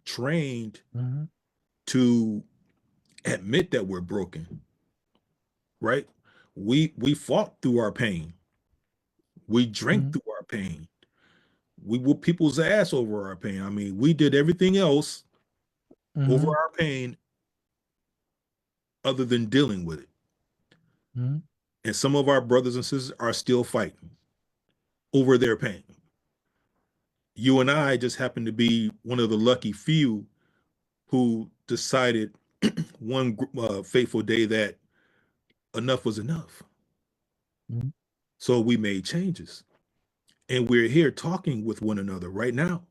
trained Mm-hmm. to admit that we're broken, right? We fought through our pain. We drank Mm-hmm. through our pain. We whooped people's ass over our pain. I mean, we did everything else over Mm-hmm. our pain other than dealing with it. Mm-hmm. And some of our brothers and sisters are still fighting over their pain. You and I just happen to be one of the lucky few who decided one fateful day that enough was enough. Mm-hmm. So we made changes. And we're here talking with one another right now.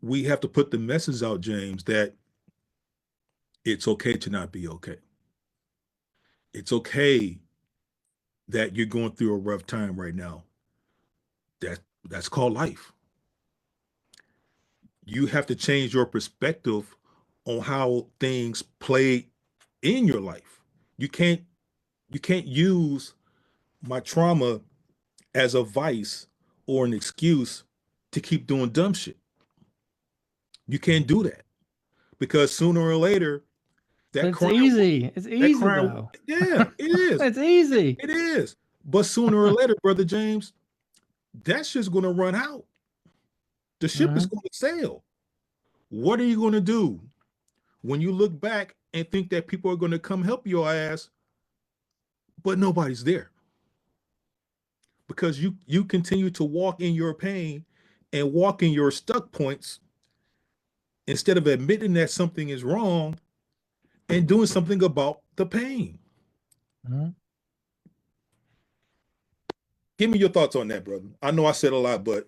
We have to put the message out, James, that it's okay to not be okay. It's okay that you're going through a rough time right now. That's called life. You have to change your perspective on how things play in your life. You can't you can't use my trauma as a vice or an excuse to keep doing dumb shit. You can't do that because sooner or later But that it's crime easy. It's that easy crime though. yeah, it is. It's easy. It is. But sooner or later, brother James, that shit's going to run out. The ship is Mm-hmm. going to sail. What are you going to do when you look back and think that people are going to come help your ass, but nobody's there? Because you continue to walk in your pain and walk in your stuck points instead of admitting that something is wrong and doing something about the pain. Mm-hmm. Give me your thoughts on that, brother. I know I said a lot, but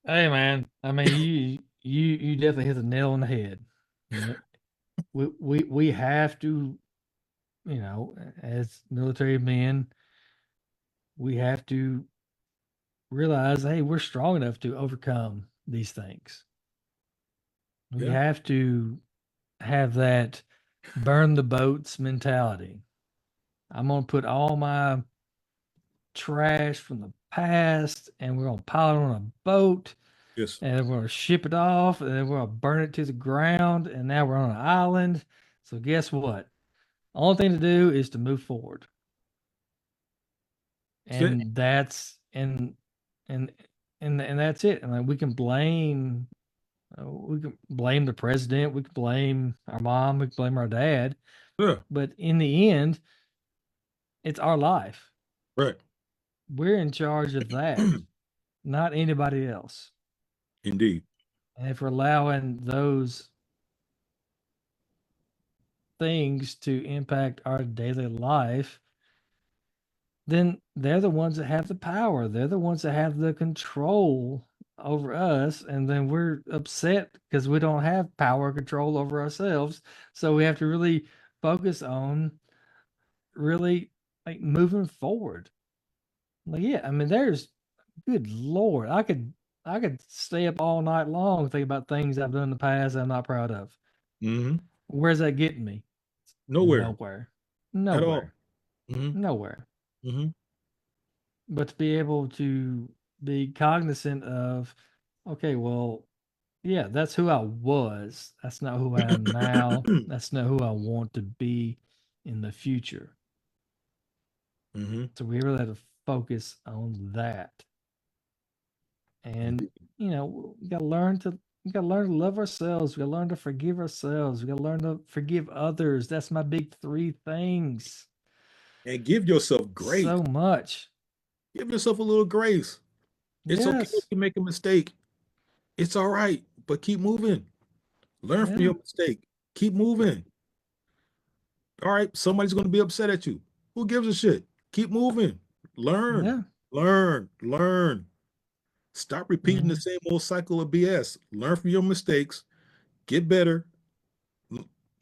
Hey man, I mean you definitely hit the nail on the head. You know, we have to, as military men, we have to realize, hey, we're strong enough to overcome these things. We yeah, have to have that burn the boats mentality. I'm gonna put all my trash from the past and we're gonna pile it on a boat yes, and we're gonna ship it off and then we're gonna burn it to the ground and now we're on an island. So guess what? Only thing to do is to move forward. that's it. And and and that's it. And like we can blame the president, we can blame our mom, we can blame our dad, Yeah, but in the end, it's our life. right. We're in charge of that, not anybody else. Indeed. And if we're allowing those things to impact our daily life, then they're the ones that have the power. They're the ones that have the control over us. And then we're upset because we don't have power control over ourselves. So we have to really focus on really like moving forward. Like, yeah, I mean, there's good Lord. I could stay up all night long thinking about things I've done in the past I'm not proud of. Mm-hmm. Where's that getting me? Nowhere Nowhere. at all. Nowhere. Mm-hmm. Nowhere. Mm-hmm. But to be able to be cognizant of, okay, well, yeah, that's who I was. That's not who I am now. That's not who I want to be in the future. Mm-hmm. So we really have to focus on that. And we gotta learn to love ourselves. We gotta learn to forgive ourselves. We gotta learn to forgive others. That's my big three things. And give yourself grace. So much. Give yourself a little grace. It's okay if Yes. you make a mistake. It's all right, but keep moving. Learn from Yeah. your mistake. Keep moving. All right, somebody's going to be upset at you. Who gives a shit? Keep moving. Learn, Yeah. learn. Stop repeating the same old cycle of BS. Learn from your mistakes, get better,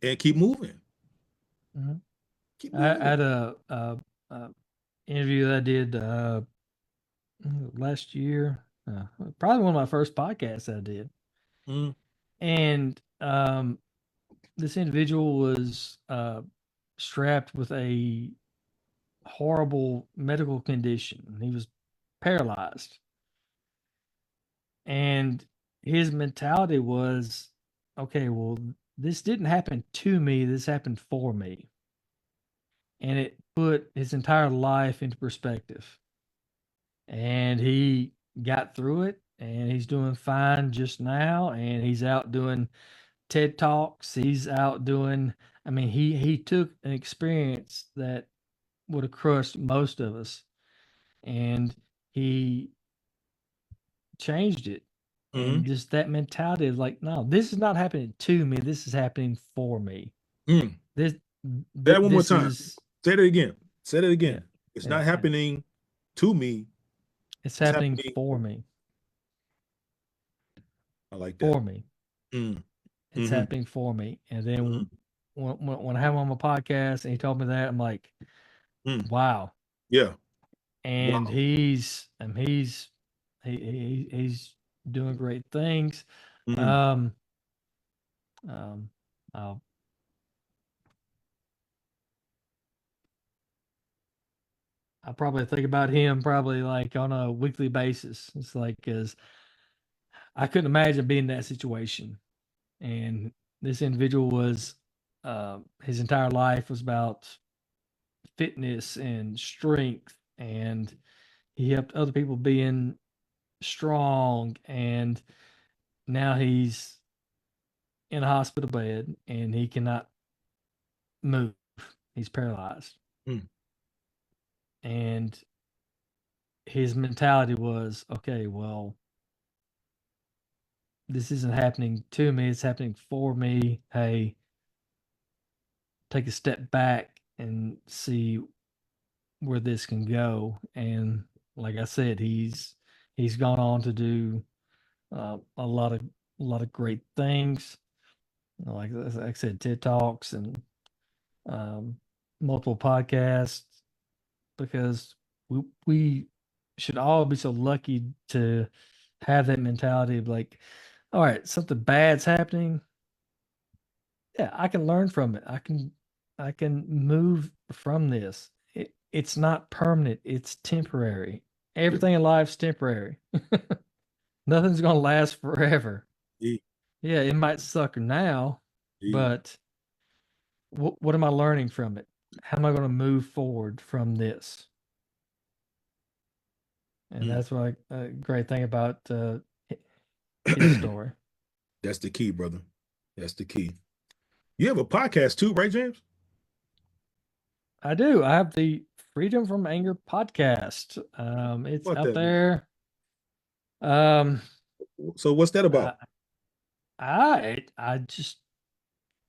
and keep moving. Mm-hmm. Keep I moving. had a interview that I did last year. Probably one of my first podcasts I did, Mm, and this individual was strapped with a horrible medical condition. He was paralyzed, and his mentality was, okay, well, this didn't happen to me. This happened for me, and it put his entire life into perspective. And he got through it, and he's doing fine just now, and he's out doing TED Talks. He's out doing, I mean, he took an experience that would have crushed most of us, and he changed it. mm, And just that mentality of like, no, this is not happening to me. This is happening for me. mm. This Say that one more this time. is Say it again. Say it yeah, again. It's yeah, not yeah. happening to me. It's It's happening happening. for me. I like that. For me. Mm, It's mm-hmm, happening for me. And then mm, when I have him on my podcast and he told me that, I'm like, mm. wow. Yeah. And Wow. he's doing great things. Mm, Um, um, I'll I probably think about him probably like on a weekly basis. It's like because I couldn't imagine being in that situation. And this individual was his entire life was about fitness and strength, and he helped other people being strong. And now he's in a hospital bed and he cannot move. He's paralyzed. mm, And his mentality was, okay, well, this isn't happening to me, it's happening for me. Hey, take a step back and see where this can go. And like I said, he's gone on to do a lot of great things. Like I said, TED Talks and um, multiple podcasts, because we should all be so lucky to have that mentality of like, all right, something bad's happening. Yeah, I can learn from it. I can move from this. It's not permanent. It's temporary. yeah. Everything in life's temporary. Nothing's gonna last forever. E, Yeah, it might suck now, e, but what am I learning from it? How am I going to move forward from this? And mm. that's what great thing about his story. That's the key, brother. That's the key. You have a podcast too, right, James? I do. I have the Freedom from Anger podcast. It's What out that, man? there. Um, So what's that I about? I just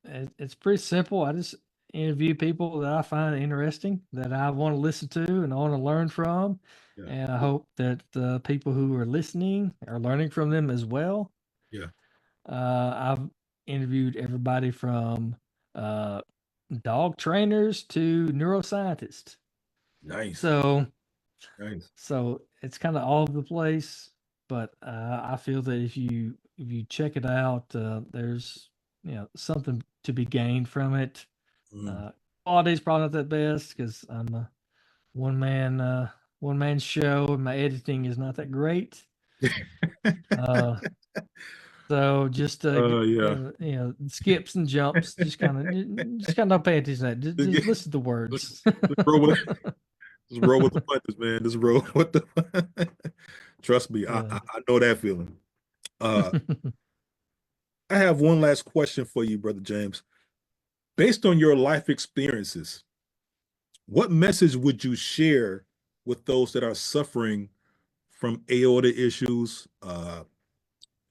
it's pretty simple. I just interview people that I find interesting, that I want to listen to and I want to learn from, Yeah, and I hope that the people who are listening are learning from them as well. yeah. I've interviewed everybody from uh, dog trainers to neuroscientists. Nice, So nice. so it's kind of all over the place, but I feel that if you check it out, there's something to be gained from it. Mm. Uh, Quality's probably not that best because I'm a one man show and my editing is not that great. Uh, so just Yeah. skips and jumps, just kind of pay attention to that. Just Just listen to the words. roll with, just roll with the punches, man. Just roll with the. Trust me, I, Yeah. I know that feeling. Uh, I have one last question for you, brother James. Based on your life experiences, what message would you share with those that are suffering from aorta issues,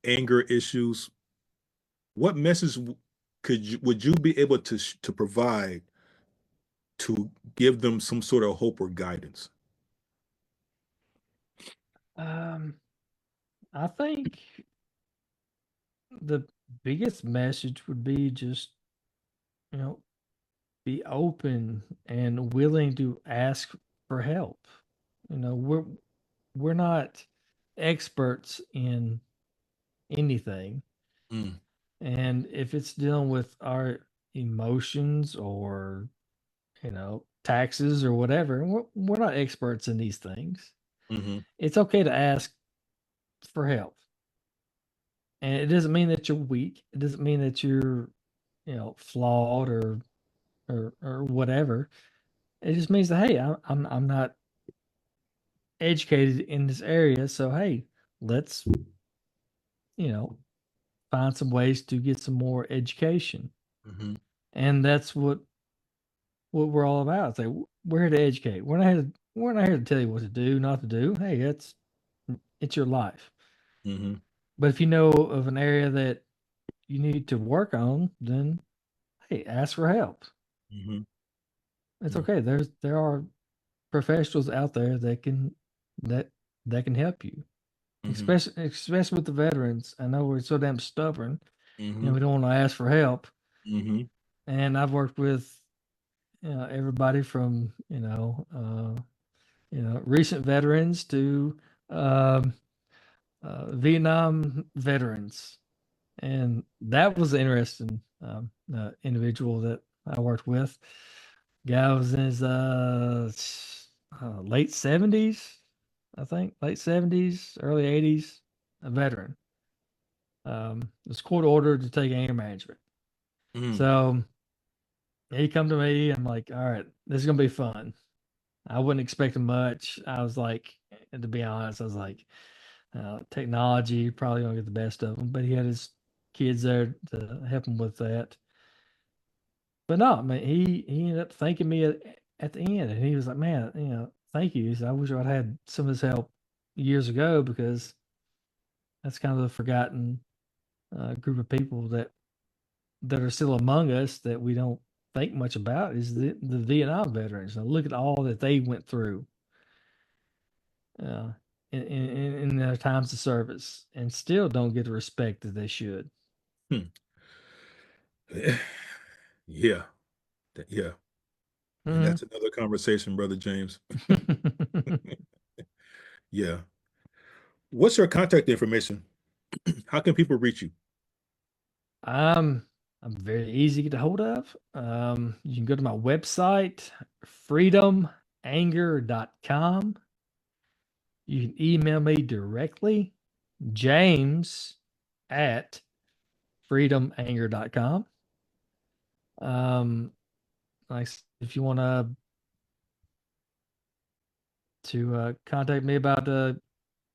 anger issues? What message would you be able to provide to give them some sort of hope or guidance? I think the biggest message would be just, you know, be open and willing to ask for help. We're not experts in anything. Mm, And if it's dealing with our emotions or, taxes or whatever, we're not experts in these things. mm-hmm, It's okay to ask for help. And it doesn't mean that you're weak. It doesn't mean that you're, flawed or whatever. It just means that, hey, I'm not educated in this area. So hey, let's, you know, find some ways to get some more education. mm-hmm, And that's what we're all about. It's like we're here to educate. We're not here to tell you what to do, not to do. Hey, it's your life. mm-hmm, But if you know of an area that you need to work on, then hey, ask for help. mm-hmm, It's okay. There are professionals out there that that can help you. mm-hmm, Especially with the veterans. I know we're so damn stubborn. mm-hmm, We don't want to ask for help. mm-hmm, And I've worked with everybody from recent veterans to um, Vietnam veterans, and that was an interesting individual that I worked with. Guy was in his late 70s, I think, late 70s, early 80s, a veteran. Was court ordered to take anger management. mm-hmm, So he come to me. I'm like, all right, this is gonna be fun. I wasn't expecting much. I was like, and to be honest, I was like, technology probably gonna get the best of him. But he had his kids there to help him with that. But no, man, he ended up thanking me at the end, and he was like, "Man, thank you." He said, "I wish I'd had some of his help years ago because that's kind of the forgotten group of people that are still among us that we don't think much about is the Vietnam veterans. Now look at all that they went through uh, in their times of service, and still don't get the respect that they should." hmm. Yeah, yeah. And Mhm. that's another conversation, Brother James. Yeah. What's your contact information? How can people reach you? I'm I'm very easy to get a hold of. You can go to my website, freedomanger.com. You can email me directly, James at freedomanger.com. Um, if you want to contact me about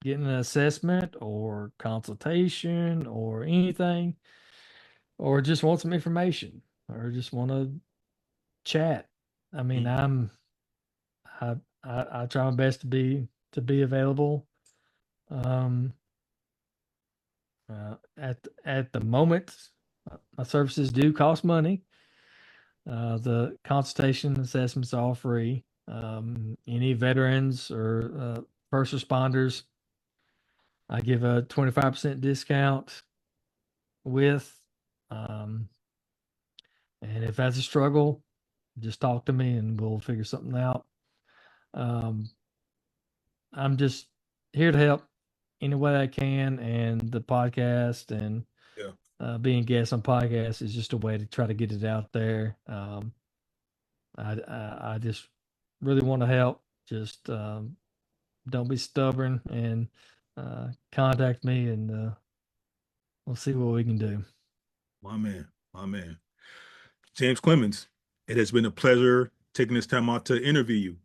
getting an assessment or consultation or anything, or just want some information, or just want to chat. I mean, Mm, I, I try my best to be available. Um, at the moment, my services do cost money. The consultation assessments are all free. Any veterans or first responders, I give a 25% discount with. Um, and if that's a struggle, just talk to me and we'll figure something out. Um, I'm just here to help any way I can, and the podcast and yeah. being guest on podcasts is just a way to try to get it out there. I just really want to help. Just don't be stubborn and contact me, and we'll see what we can do. My man, my man. James Clemons, it has been a pleasure taking this time out to interview you.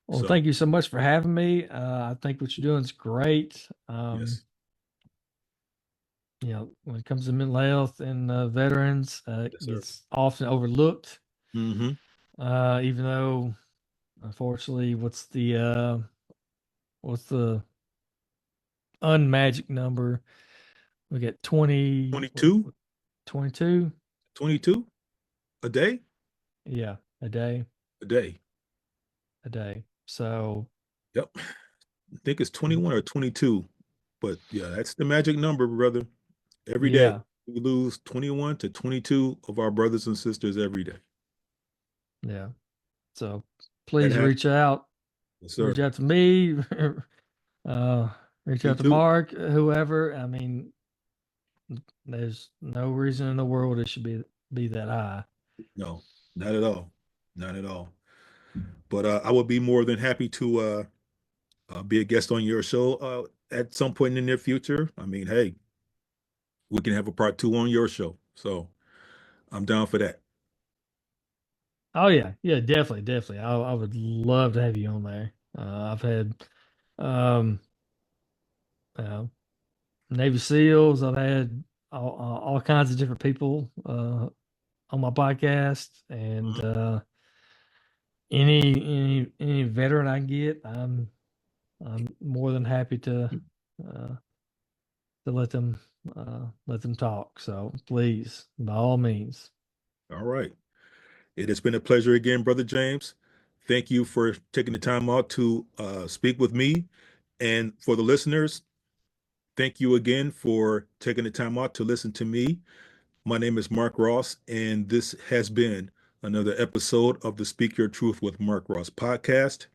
Well, So, thank you so much for having me. I think what you're doing is great. yes, When it comes to mental health and veterans, yes, it sir. gets often overlooked. Mm-hmm. Even though, unfortunately, what's the unmagic number? We get 20, 22, 22. 22. A day? Yeah, a day, A day. a day. So Yep. I think it's 21 or 22. But yeah, that's the magic number, brother. Every day yeah, we lose 21 to 22 of our brothers and sisters every day. yeah. So That please has, yes, reach sir. out to me, uh, reach Me out to too. Mark, whoever. I mean, there's no reason in the world it should be that high. No, not at all. Not at all. But I would be more than happy to be a guest on your show at some point in the near future. I mean, hey, we can have a part two on your show. So I'm down for that. Oh yeah, yeah, definitely, definitely. I would love to have you on there. I've had um, uh, Navy SEALs. I've had all kinds of different people on my podcast, and Mhm. any veteran I can get, I'm more than happy uh, to let them talk. So please, by all means. All right. It has been a pleasure again, Brother James. Thank you for taking the time out to speak with me. And for the listeners, thank you again for taking the time out to listen to me. My name is Mark Ross, and this has been another episode of the Speak Your Truth with Mark Ross podcast.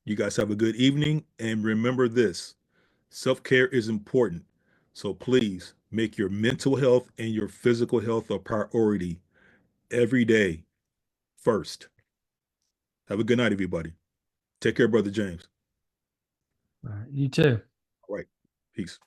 You guys have a good evening, and remember this: self-care is important. So please make your mental health and your physical health a priority every day first. Have a good night, everybody. Take care, Brother James. All right, you too. All right. Peace.